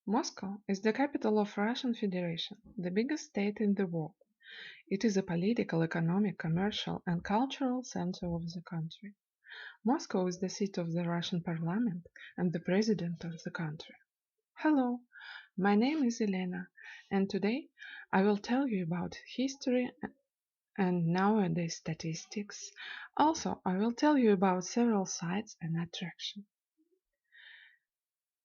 Moscow is the capital of Russian Federation, the biggest state in the world. It is a political, economic, commercial, and cultural center of the country. Moscow is the seat of the Russian parliament and the president of the country. Hello, my name is Elena, and today I will tell you about history and nowadays statistics. Also, I will tell you about several sites and attractions.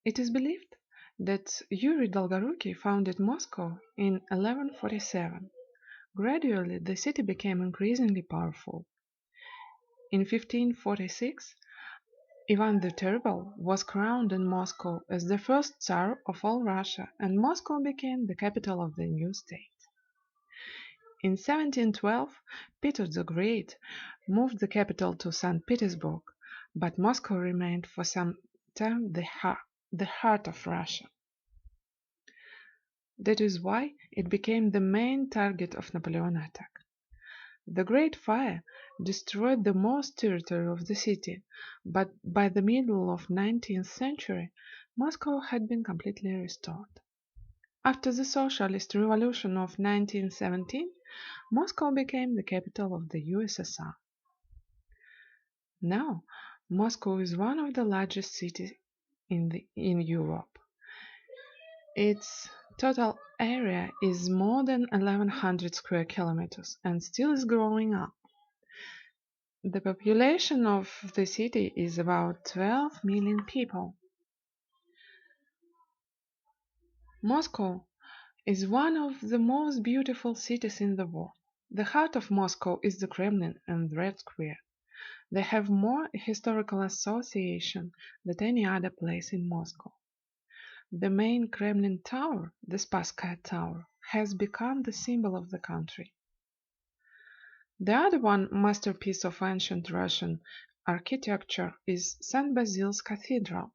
It is believed that Yuri Dolgoruki founded Moscow in 1147. Gradually, the city became increasingly powerful. In 1546, Ivan the Terrible was crowned in Moscow as the first Tsar of all Russia, and Moscow became the capital of the new state. In 1712, Peter the Great moved the capital to St. Petersburg, but Moscow remained for some time the heart of Russia. That is why it became the main target of Napoleon attack. The Great Fire destroyed the most territory of the city, but by the middle of 19th century, Moscow had been completely restored. After the Socialist Revolution of 1917, Moscow became the capital of the USSR. Now, Moscow is one of the largest cities in Europe. Its total area is more than 1100 square kilometers and still is growing up. The population of the city is about 12 million people. Moscow is one of the most beautiful cities in the world. The heart of Moscow is the Kremlin and the Red Square. They have more historical association than any other place in Moscow. The main Kremlin tower, the Spasskaya Tower, has become the symbol of the country. The other one masterpiece of ancient Russian architecture is St. Basil's Cathedral.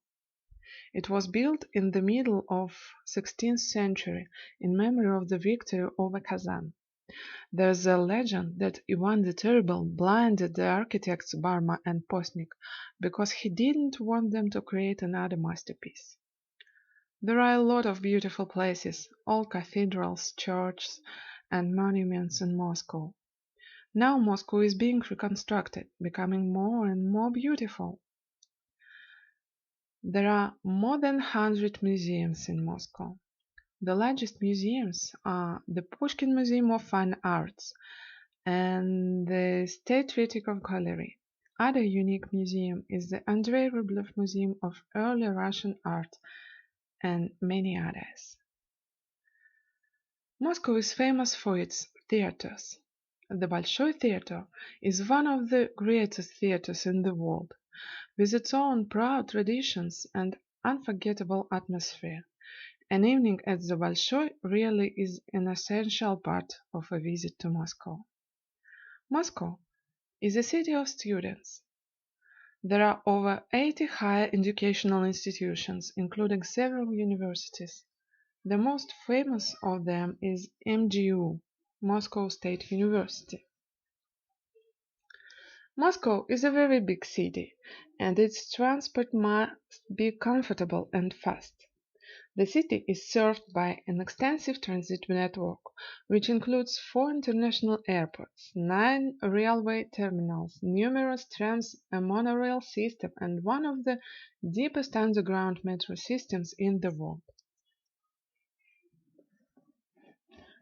It was built in the middle of 16th century in memory of the victory over Kazan. There is a legend that Ivan the Terrible blinded the architects Barma and Postnik because he didn't want them to create another masterpiece. There are a lot of beautiful places, old cathedrals, churches, and monuments in Moscow. Now Moscow is being reconstructed, becoming more and more beautiful. There are more than 100 museums in Moscow. The largest museums are the Pushkin Museum of Fine Arts and the State Tretyakov Gallery. Other unique museum is the Andrei Rublev Museum of Early Russian Art and many others. Moscow is famous for its theaters. The Bolshoi Theater is one of the greatest theaters in the world, with its own proud traditions and unforgettable atmosphere. An evening at the Bolshoi really is an essential part of a visit to Moscow. Moscow is a city of students. There are over 80 higher educational institutions, including several universities. The most famous of them is MGU, Moscow State University. Moscow is a very big city, and its transport must be comfortable and fast. The city is served by an extensive transit network, which includes 4 international airports, 9 railway terminals, numerous trams, a monorail system, and one of the deepest underground metro systems in the world.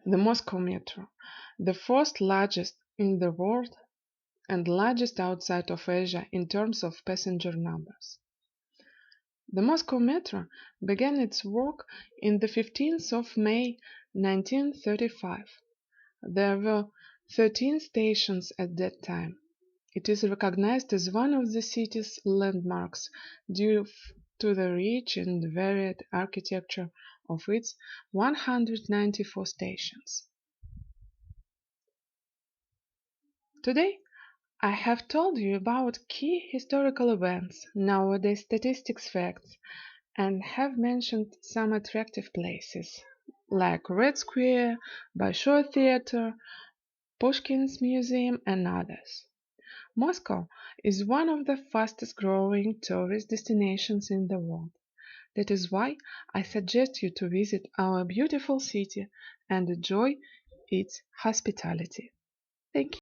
The Moscow Metro, the fourth largest in the world and largest outside of Asia in terms of passenger numbers. The Moscow Metro began its work on the 15th of May 1935. There were 13 stations at that time. It is recognized as one of the city's landmarks due to the rich and varied architecture of its 194 stations. Today, I have told you about key historical events, nowadays statistics facts, and have mentioned some attractive places, like Red Square, Bolshoi Theater, Pushkin's Museum, and others. Moscow is one of the fastest growing tourist destinations in the world. That is why I suggest you to visit our beautiful city and enjoy its hospitality. Thank you.